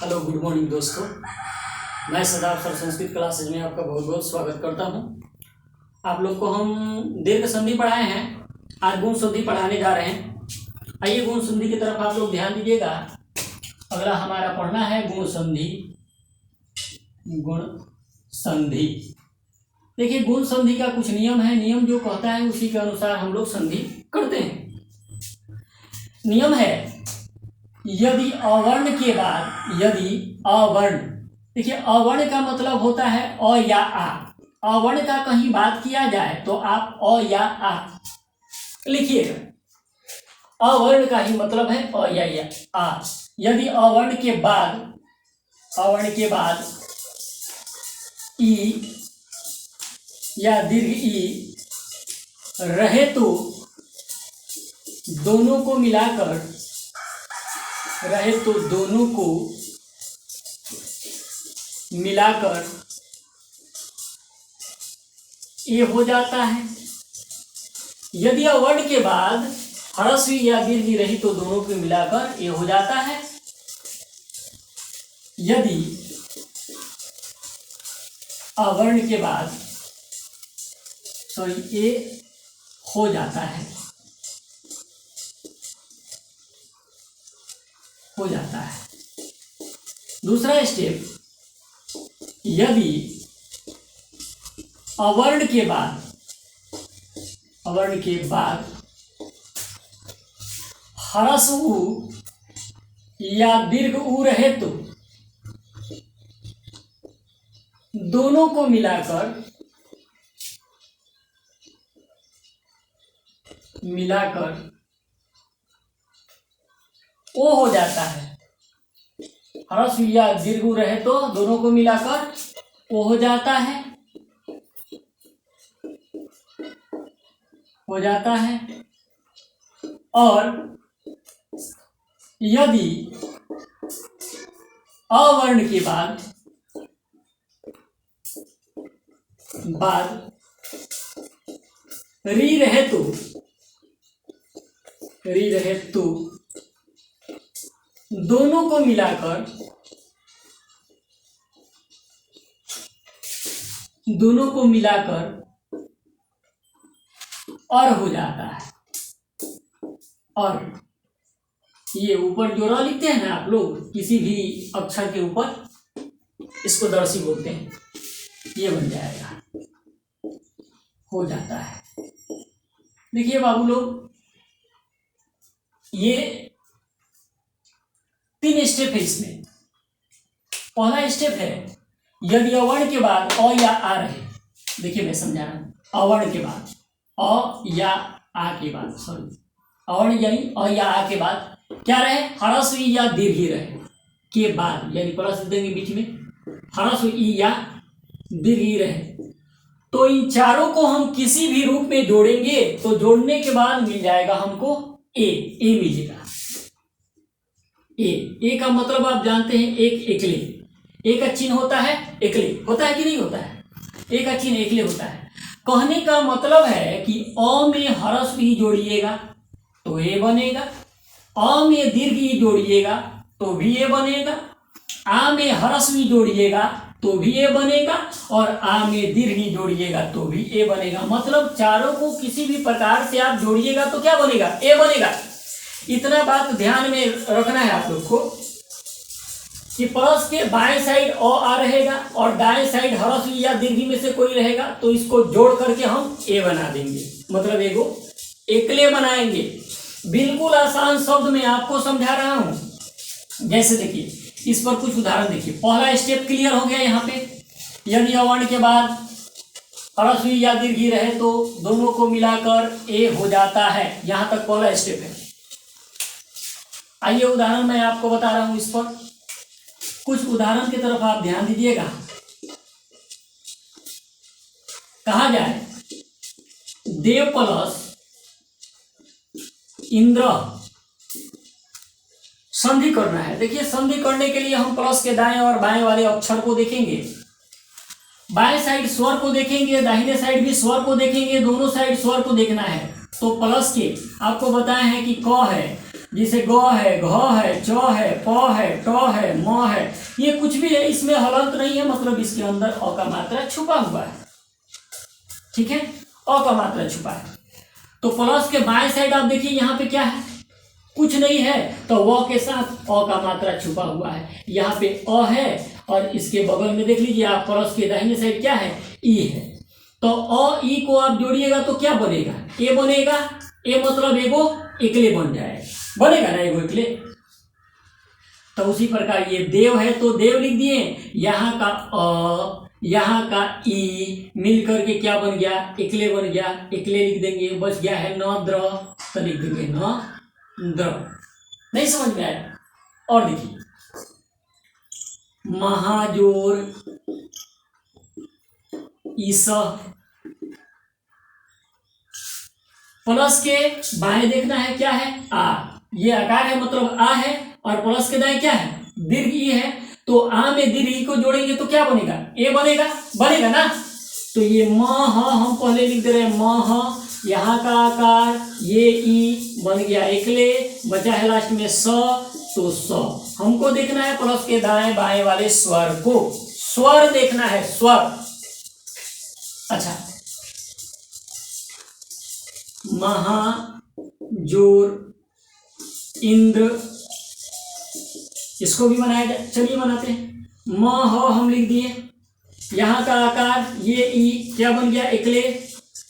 Hello good morning दोस्तों। मैं सदाब sir Sanskrit classes में आपका बहुत बहुत स्वागत करता हूं। आप लोग को हम दीर्घ संधि पढ़ाए हैं, आज गुण संधि पढ़ाने जा रहे हैं। आइए गुण संधि की तरफ आप लोग ध्यान दीजिएगा। अगला हमारा पढ़ना है गुण संधि। गुण संधि देखिए, गुण संधि का कुछ नियम है। नियम जो कहता है उसी के अनुसार हम लोग संधि करते हैं। नियम है, यदि अवर्ण के बाद, यदि अवर्ण, देखिए अवर्ण का मतलब होता है अ या आ। अवर्ण का कहीं बात किया जाए तो आप अ या आ लिखिएगा। अवर्ण का ही मतलब है अ या आ। यदि अवर्ण के बाद, ई या दीर्घ ई रहे तो दोनों को मिलाकर ये हो जाता है। यदि अवर्ण के बाद ह्रस्व या दीर्घ रही तो दोनों को मिलाकर ये हो जाता है। यदि अवर्ण के बाद ये हो जाता है, दूसरा स्टेप, यदि अवर्ण के बाद ह्रस्व उ या दीर्घ उ रहे तो दोनों को मिलाकर ओ हो जाता है। ह्रस्व या दीर्घ उ रहे तो दोनों को मिलाकर ओ हो जाता है। और यदि अवर्ण के बाद री रहे तो दोनों को मिलाकर और हो जाता है। और ये ऊपर जो र लिखते हैं ना आप लोग, किसी भी अक्षर के ऊपर, इसको दर्शी बोलते हैं। ये बन जाएगा, हो जाता है। देखिए बाबू लोग, ये 3 स्टेप है इसमें। पहला स्टेप है, यदि अवर्ण के बाद अ या आ रहे, देखिए मैं समझा रहा हूं। अवर्ण के बाद अ या आ के बाद, अवर्ण यानी अ या आ के बाद क्या रहे, ह्रस्व ई या दीर्घ ई रहे के बाद, यानी प्लस देंगे बीच में, ह्रस्व ई या दीर्घ ई रहे तो इन चारों को हम किसी भी रूप में जोड़ेंगे तो जोड़ने के बाद मिल जाएगा हमको ए मिलेगा। ए का मतलब आप जानते हैं, एक एकले। ए का चिन्ह होता है एकले, होता है कि नहीं होता है? ए का चिन्ह एकले होता है। कहने का मतलब है कि अ में ह्रस्व ई जोड़िएगा तो ए बनेगा, अ में दीर्घ ई जोड़िएगा तो भी ए बनेगा, आ में ह्रस्व ई जोड़िएगा तो भी ए बनेगा, और आ में दीर्घ ई जोड़िएगा तो भी ए बनेगा। मतलब चारों को किसी भी प्रकार से आप जोड़िएगा तो क्या बनेगा, ए बनेगा। इतना बात ध्यान में रखना है आप लोग को कि प्लस के बाएं साइड अ आ रहेगा और दाएं साइड ह्रस्व या दीर्घ में से कोई रहेगा, तो इसको जोड़ करके हम ए बना देंगे, मतलब एगो एकले बनाएंगे। बिल्कुल आसान शब्द में आपको समझा रहा हूं। जैसे देखिए, इस पर कुछ उदाहरण देखिए। पहला स्टेप क्लियर हो गया। यहाँ पे यदि अवर्ण के बाद ह्रस्व या दीर्घ रहे तो दोनों को मिलाकर ए हो जाता है। यहां तक पहला स्टेप है। आइए उदाहरण मैं आपको बता रहा हूं। इस पर कुछ उदाहरण की तरफ आप ध्यान दीजिएगा। कहा जाए देव प्लस इंद्र, संधि करना है। देखिए, संधि करने के लिए हम प्लस के दाएं और बाएं वाले अक्षर को देखेंगे। बाएं साइड स्वर को देखेंगे, दाहिने साइड भी स्वर को देखेंगे, दोनों साइड स्वर को देखना है। तो प्लस के आपको बताए हैं कि क है, जैसे ग है, घ है, च है, प है, ट है, म है, ये कुछ भी है, इसमें हलंत नहीं है, मतलब इसके अंदर अ का मात्रा छुपा हुआ है। ठीक है, अ का मात्रा छुपा है। तो प्लस के बाएं साइड आप देखिए यहाँ पे क्या है, कुछ नहीं है, तो व के साथ अ का मात्रा छुपा हुआ है। यहाँ पे अ है और इसके बगल में देख लीजिए आप, प्लस के दाहिने साइड क्या है, ई है। तो अ ई को आप जोड़िएगा तो क्या बनेगा, ए बनेगा। ए मतलब एगो एकले बन जाएगा, बनेगा ना एगो एकले। तो उसी प्रकार ये देव है तो देव लिख दिए, यहाँ का अ, यहाँ का ई मिल करके क्या बन गया, एकले बन गया, एकले लिख देंगे। बच गया है न द्र, तो लिख देंगे न द्र। नहीं समझ में आया। और देखिए महाजोर ईस, प्लस के बाएं देखना है क्या है, आ, ये आकार है मतलब आ है, और प्लस के दाएं क्या है, दीर्घ ई है। तो आ में दीर्घ ई को जोड़ेंगे तो क्या बनेगा, ए बनेगा, बनेगा ना। तो ये म ह हम पहले लिख दे रहे हैं, म ह, यहाँ का आकार ये ई बन गया एकले, बचा है लास्ट में स, तो स। हमको देखना है प्लस के दाएं बाएं वाले स्वर को, स्वर देखना है, स्वर। अच्छा, महाजोर इंद्र, इसको भी बनाया जाए, चलिए बनाते हैं। म ह हम लिख दिए, यहाँ का आकार ये ई क्या बन गया, एकले।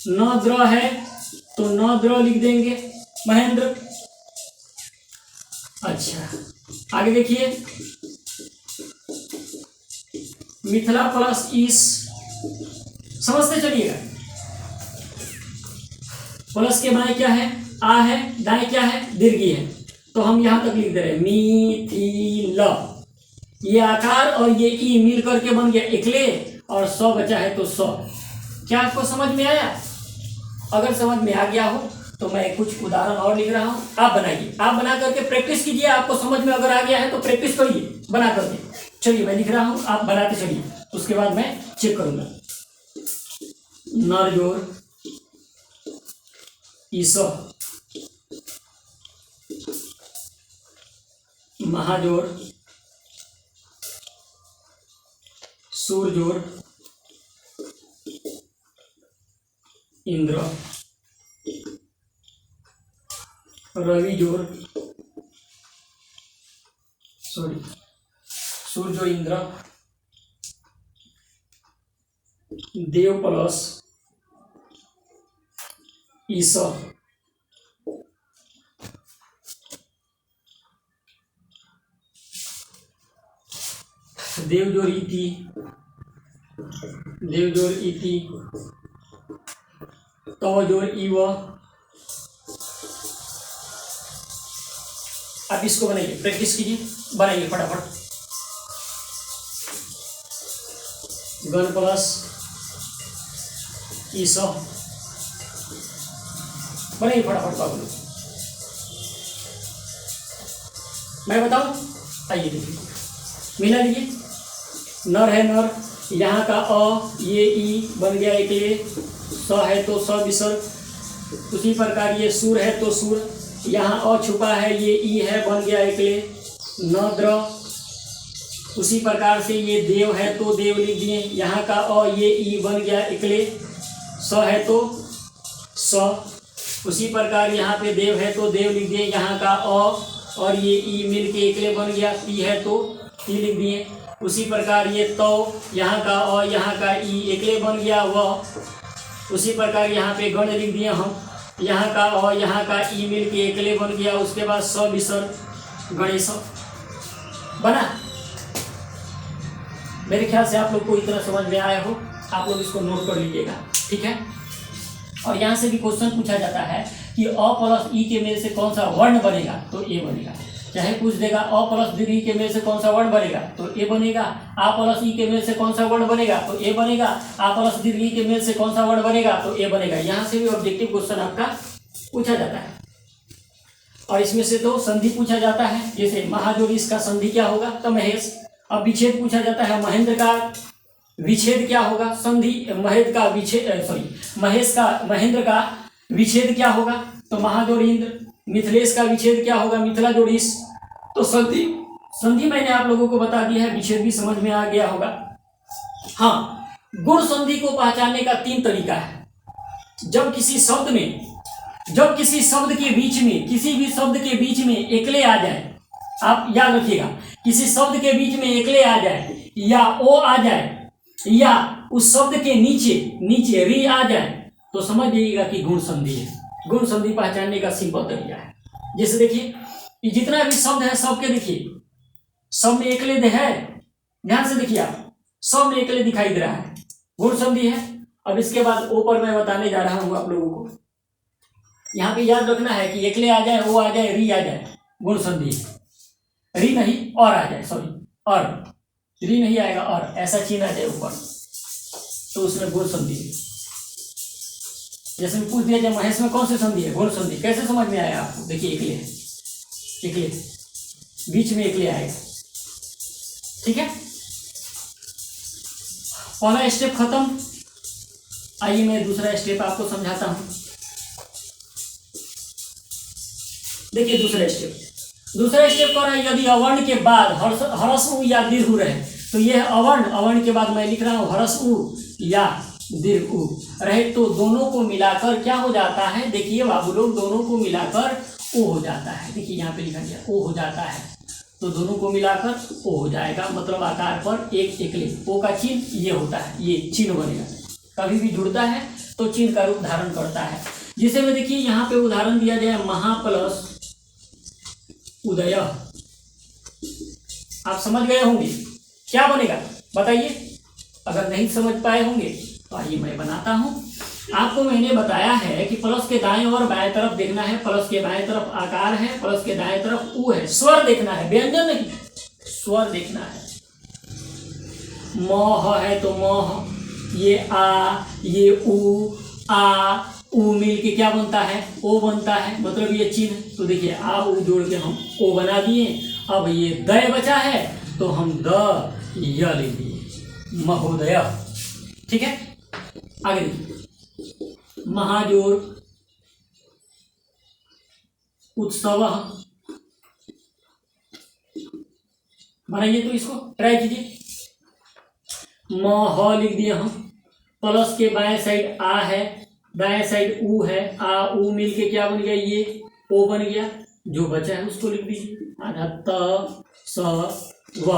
न द्र है तो न द्र लिख देंगे, महेंद्र। अच्छा आगे देखिए, मिथिला प्लस ईस, समझते चलिएगा। प्लस के बाएं क्या है, आ है, दाएं क्या है, दीर्घी है। तो हम यहां तक लिख दे रहे हैं मिथिला, ये आकार और ये ई मिल करके बन गया एकले, और स बचा है तो स। क्या आपको समझ में आया? अगर समझ में आ गया हो तो मैं कुछ उदाहरण और लिख रहा हूं, आप बनाइए, आप बना करके प्रैक्टिस कीजिए। आपको समझ में अगर आ गया है तो प्रैक्टिस करिए बना करके। चलिए मैं लिख रहा हूं, आप बनाते चलिए, उसके बाद मैं चेक करूंगा। नरजोर ईस, महाजोर सूरजोर इंद्र, रविजोर सूरजोर इंद्र, देव प्लस ईस, देवजोर इति, देवजोर इति, तवजोर इव। आप इसको बनाइए, प्रैक्टिस कीजिए, बनाइए फटाफट। गण प्लस ईस, बनाइए फटाफट बाबू, मैं बताऊं। आइए देखिए, मिला लीजिए, नर है नर, यहाँ का अ ये ई बन गया एकले, स है तो स विसर्ग। उसी प्रकार ये सूर है तो सूर, यहाँ अ छुपा है, ये ई है बन गया एकले, न द्र। उसी प्रकार से ये देव है तो देव लिख दिए, यहाँ का अ ये ई बन गया एकले, स है तो स। उसी प्रकार यहाँ पे देव है तो देव लिख दिए, यहाँ का अ और ये ई मिल के एकले बन गया, पी है तो पी लिख दिए। उसी प्रकार ये तो यहाँ का अ यहाँ का ई एकले बन गया वह। उसी प्रकार यहाँ पे गण लिख दिए हम, यहाँ का अ यहाँ का ई मिल के एकले बन गया, उसके बाद स विसर्ग गणेश बना। मेरे ख्याल से आप लोग को इतना समझ में आया हो, आप लोग इसको नोट कर लीजिएगा, ठीक है। और यहाँ से भी क्वेश्चन पूछा जाता है कि अ प्लस ई के मेल से कौन सा वर्ण बनेगा, तो ए बनेगा। चाहे पूछ देगा अ प्लस दीर्घ ई के मेल से कौन सा वर्ण बनेगा, तो ए बनेगा। आ प्लस ई के मेल से कौन सा वर्ण बनेगा, तो ए बनेगा। आ प्लस दीर्घ ई के मेल से कौन सा वर्ण बनेगा, तो ए बनेगा। यहाँ से भी ऑब्जेक्टिव क्वेश्चन आपका पूछा जाता है। और इसमें से तो संधि पूछा जाता है, जैसे महाजोर इसका संधि क्या होगा, तो महेश। अब विच्छेद पूछा जाता है, महेंद्र का विच्छेद क्या होगा, संधि महेंद्र का विच्छेद, सॉरी महेश का महेंद्र का विच्छेद क्या होगा, तो महाजोर इंद्र। मिथिलेश का विच्छेद क्या होगा, मिथिला जोड़ी। तो संधि संधि मैंने आप लोगों को बता दिया है, विच्छेद भी समझ में आ गया होगा। हाँ, गुण संधि को पहचानने का 3 तरीका है। जब किसी शब्द के बीच में, किसी भी शब्द के बीच में एकले आ जाए, आप याद रखिएगा, किसी शब्द के बीच में एकले आ जाए या ओ आ जाए या उस शब्द के नीचे री आ जाए, तो समझ जाइएगा कि गुण संधि है। गुण संधि पहचानने का सिंपल तरीका है। जैसे देखिए, ये जितना भी शब्द है सबके देखिए, सब में एकले है, ध्यान से देखिए आप, सब में एकले दिखाई दे रहा है, गुण संधि है। अब इसके बाद ओ पर मैं बताने जा रहा हूं आप लोगों को। यहाँ पे याद रखना है कि एकले आ जाए, ओ आ जाए, री आ जाए, गुण संधि है। री नहीं और आ जाए, सॉरी, और री नहीं आएगा और ऐसा चिन्ह आ जाए ऊपर, तो उसमें गुण संधि है। जैसे पूछ दिया जाए महेश में कौन सी संधि है, गुण संधि। कैसे समझ में आया आपको, देखिए एकले है, एकले बीच में एकले आएगा, ठीक है। पहला स्टेप खत्म। आइए मैं दूसरा स्टेप आपको समझाता हूं। देखिए दूसरा स्टेप कह रहा है, यदि अवर्ण के बाद हरस उ या दीर्घ उ रहे, तो यह अवर्ण के बाद मैं लिख रहा हूं हरस उ या दीर्घ उ रहे, तो दोनों को मिलाकर क्या हो जाता है, देखिए बाबू लोग, दोनों को मिलाकर ओ हो जाता है। देखिए यहाँ पे लिखा गया ओ हो जाता है, तो दोनों को मिलाकर ओ हो जाएगा, मतलब आकार पर एक एकले। ओ का चिन्ह ये होता है, ये चिन्ह बनेगा, कभी भी जुड़ता है तो चिन्ह का रूप धारण करता है। जिसे में देखिए यहाँ पे उदाहरण दिया गया है, महा प्लस उदय। आप समझ गए होंगे क्या बनेगा, बताइए। अगर नहीं समझ पाए होंगे तो आइए मैं बनाता हूं। आपको मैंने बताया है कि प्लस के दाएं और बाएं तरफ देखना है, प्लस के बाएं तरफ आकार है, प्लस के दाएं तरफ उ है, स्वर देखना है, व्यंजन नहीं, स्वर देखना है। मोह है तो मोह, ये आ, ये उ, आ उ मिल के क्या बनता है, ओ बनता है, मतलब ये चिन्ह। तो देखिए आ उ जोड़ के हम ओ बना दिए। अब ये दय बचा है तो हम द य लिख दिए, महोदय, ठीक है। आगे देखिए, महाजोर उत्सव, बनाइए, तो इसको ट्राई कीजिए। मह लिख दिए हम, प्लस के बाएं साइड आ है, दाएं साइड उ है, आ उ मिल के क्या बन गया, ये ओ बन गया। जो बचा है उसको लिख दीजिए, आधा त स व,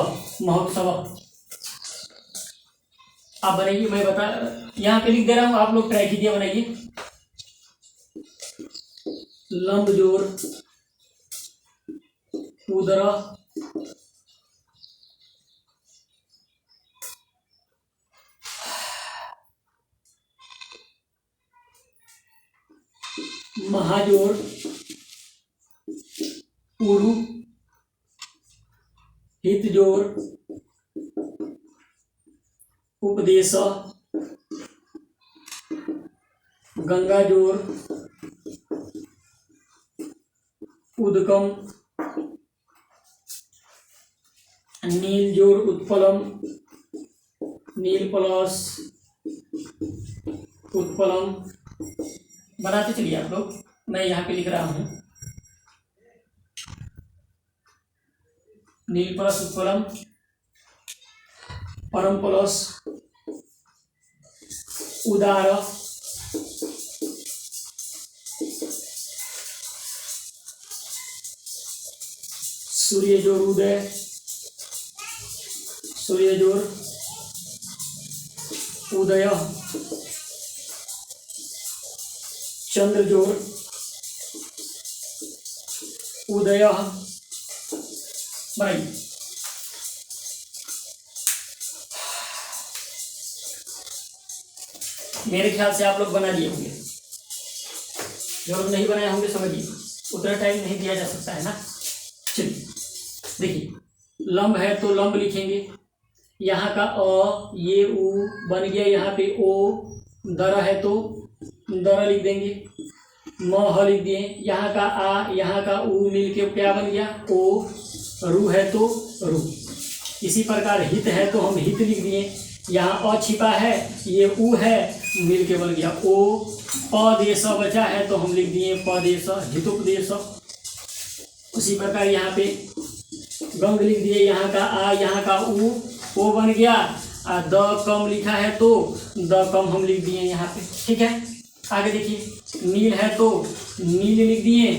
महोत्सव। आप बनाइए, मैं बता यहाँ पे लिख दे रहा हूं, आप लोग ट्राई कीजिए, बनाइए। लंब जोड़ उदर, महाजोड़ उरु, हित जोड़ उपदेश, गंगा जोड़ उदकम, नील जोड़ उत्पलम, नील प्लस उत्पलम। बनाते चलिए आप लोग, मैं यहाँ पे लिख रहा हूं, नील प्लस उत्पलम, परम प्लस उदार, सूर्य जोड़ उदय, सूर्य जोड़ उदय, चंद्र जोड़ उदय। बनाइए। मेरे ख्याल से आप लोग बना लिए होंगे, जो लोग नहीं बनाए होंगे समझिए, उतना टाइम नहीं दिया जा सकता है ना। चलिए देखिए, लंब है तो लंब लिखेंगे, यहाँ का अ, ये उ बन गया, यहाँ पे ओ, दर है तो दर लिख देंगे, म लिख दिए, यहाँ का आ, यहाँ का उ मिल के क्या बन गया, ओ, रू है तो रू। इसी प्रकार हित है तो हम हित लिख दिए, यहाँ अ छिपा है, ये उ है, मिल के बन गया ओ। पदेश बचा है तो हम लिख दिए पदेश, हितोपदेश। उसी प्रकार यहाँ पे गंग लिख दिए, यहाँ का आ, यहाँ का ओ बन गया। द कम लिखा है तो द कम हम लिख दिए यहाँ पे, ठीक है। आगे देखिए, नील है तो नील लिख दिए।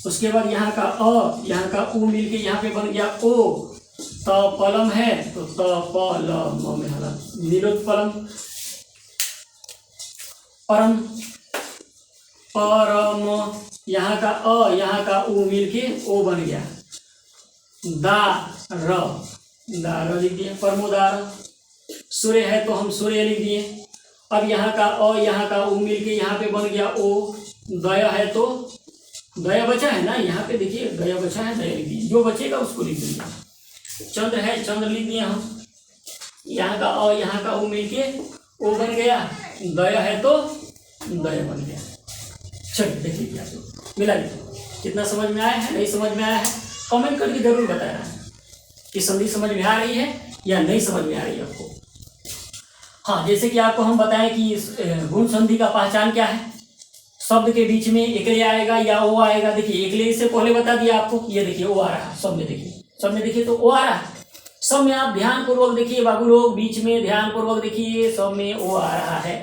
उसके बाद यहाँ का अ, यहाँ का उ मिल के यहाँ पे बन गया ओ। त पलम है तो त प ल म में हला, नीलोत्पलम। परम, परम, यहाँ का अ, यहाँ का उ मिल के ओ बन गया। दार लिख दिए, परमोदार। सूर्य है तो हम सूर्य लिख दिए। अब यहाँ का अ, यहाँ का उ मिल के यहाँ पे बन गया ओ। दया है तो दया बचा है ना, यहाँ पे देखिए दया बचा है, दया लिख दिए, जो बचेगा उसको लिख देंगे। चंद्र है, चंद्र लिख दिए हम। यहाँ का अ, यहाँ का उ मिल के ओ बन गया। दया है तो दया बन गया। चलिए देख लीजिए, आप मिला लीजिए। कितना समझ में आया है, नहीं समझ में आया है, कमेंट करके जरूर बताना कि संधि समझ में आ रही है या नहीं समझ में आ रही है आपको। हाँ, जैसे कि आपको हम बताएं कि गुण संधि का पहचान क्या है। शब्द के बीच में एकले आएगा या ओ आएगा। देखिए एकले से पहले बता दिया आपको, ये देखिए ओ आ रहा है, सब में देखिए, सब में देखिए तो ओ आ रहा है। सब में आप ध्यान पूर्वक देखिए बाबू लोग, बीच में ध्यान पूर्वक देखिए, सब में ओ आ रहा है।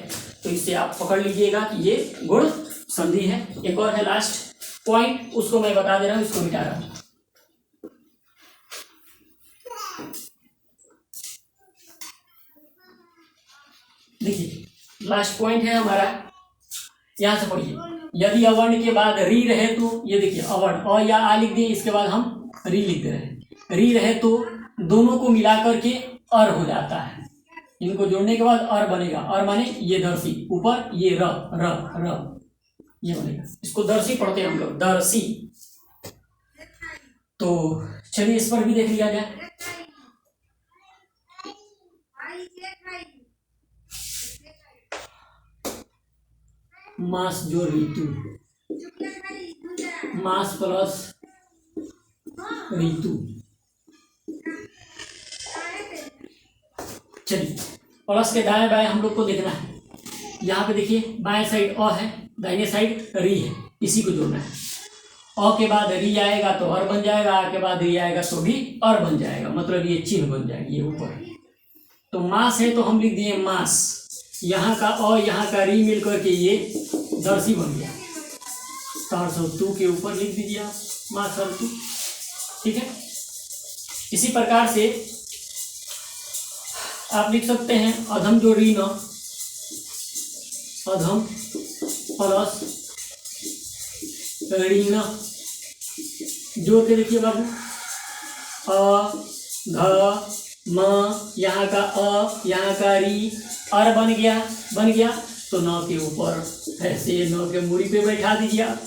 तो इससे आप पकड़ लीजिएगा कि ये गुण संधि है। एक और है लास्ट पॉइंट, उसको मैं बता दे रहा हूँ, इसको मिटा रहा हूँ। देखिए लास्ट पॉइंट है हमारा, यहां से पढ़िए। यदि अवर्ण के बाद री रहे तो, ये देखिए अवर्ण अ या आ लिख दिए, इसके बाद हम री लिख दे रहे हैं। री रहे तो दोनों को मिला करके अर हो जाता है। इनको जोड़ने के बाद अर बनेगा। अर माने ये दर्शी, ऊपर ये र र र, ये बनेगा। इसको दर्शी पढ़ते हैं हम लोग, दर्शी। तो चलिए इस पर भी देख लिया जाए। मास जो ऋतु, मास प्लस ऋतु। चलिए प्लस के दाएं बाएं हम लोग को देखना है। यहाँ पे देखिए बाएं साइड अ है, दाहिने साइड री है, इसी को जोड़ना है। अ के बाद री आएगा तो अर बन जाएगा, आ के बाद री आएगा तो भी अर बन जाएगा, मतलब ये चिन्ह बन जाएगी, ये ऊपर। तो मास है तो हम लिख दिए मास। यहाँ का अ, यहाँ का री मिल करके ये दर्शी बन गया। तू के ऊपर लिख दीजिए आप मास तू, ठीक है। इसी प्रकार से आप लिख सकते हैं अधम जो री न, अधम प्लस ऋण, जोड़ के देखिए बाबू। अ ध म, यहाँ का अ, यहाँ का री, अर बन गया, बन गया तो न के ऊपर ऐसे न के मूड़ी पे बैठा दीजिए आप,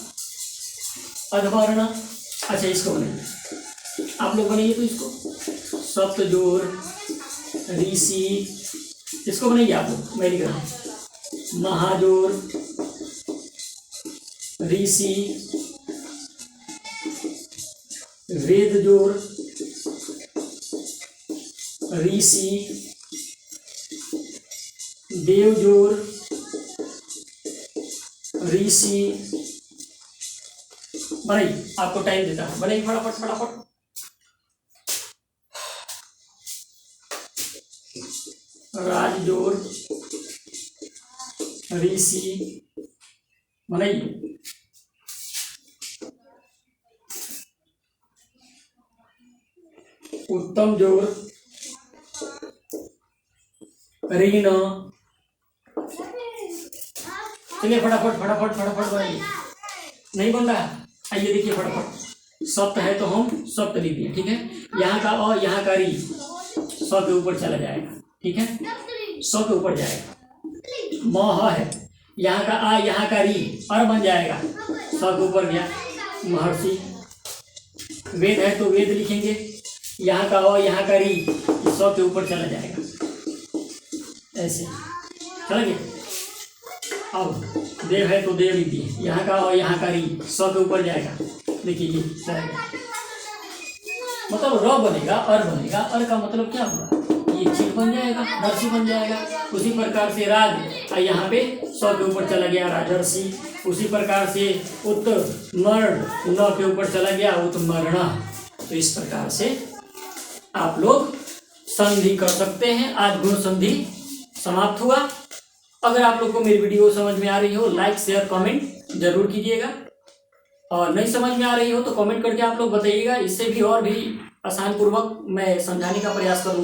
अधवर्ण। अच्छा इसको बनाइए, आप लोग बनाइए तो इसको सप्त जोड़ ऋषि, इसको बनाइए आप लोग, मैं लिख रहा हूँ। महाजोर ऋषि, वेद जोड़ ऋषि, देव जोड़ ऋषि। बनाइए, आपको टाइम देता है, बनाइए फटाफट फटाफट। राज जोड़ ऋषि, बनाइए। उत्तम जोड़ ऋण। चलिए फटाफट फटाफट फटाफट बनाइए, नहीं बन रहा। आइए देखिए फटाफट। सप्त है तो हम सप्त लिख दिए, ठीक है। यहाँ का अ, यहाँ का री, सौ के ऊपर चला जाएगा, ठीक है, 100 के ऊपर जाएगा। मह है, यहाँ का आ, यहाँ का री, अर बन जाएगा, 100 के ऊपर गया, महर्षि। वेद है तो वेद लिखेंगे, यहाँ का अ, यहाँ का री, 100 के ऊपर चला जाएगा, ऐसे चला गया। अब देव है तो देव लिख दिए, यहाँ का अ, यहाँ का री, 100 के ऊपर जाएगा, देखिए ये चला गया। मतलब र बनेगा, अर बनेगा, अर का मतलब क्या हुआ, ये चिन्ह बन जाएगा, दर्शी बन जाएगा। उसी प्रकार से राज, यहाँ पे 100 के ऊपर चला गया, राजर्षि। उसी प्रकार से उत्मर्ण न के ऊपर चला गया उत्मर्ण। तो इस प्रकार से आप लोग संधि कर सकते हैं। आज गुण संधि समाप्त हुआ। अगर आप लोग को मेरी वीडियो समझ में आ रही हो, लाइक शेयर कमेंट जरूर कीजिएगा, और नहीं समझ में आ रही हो तो कमेंट करके आप लोग बताइएगा। इससे भी और भी आसान पूर्वक मैं समझाने का प्रयास करूँगा।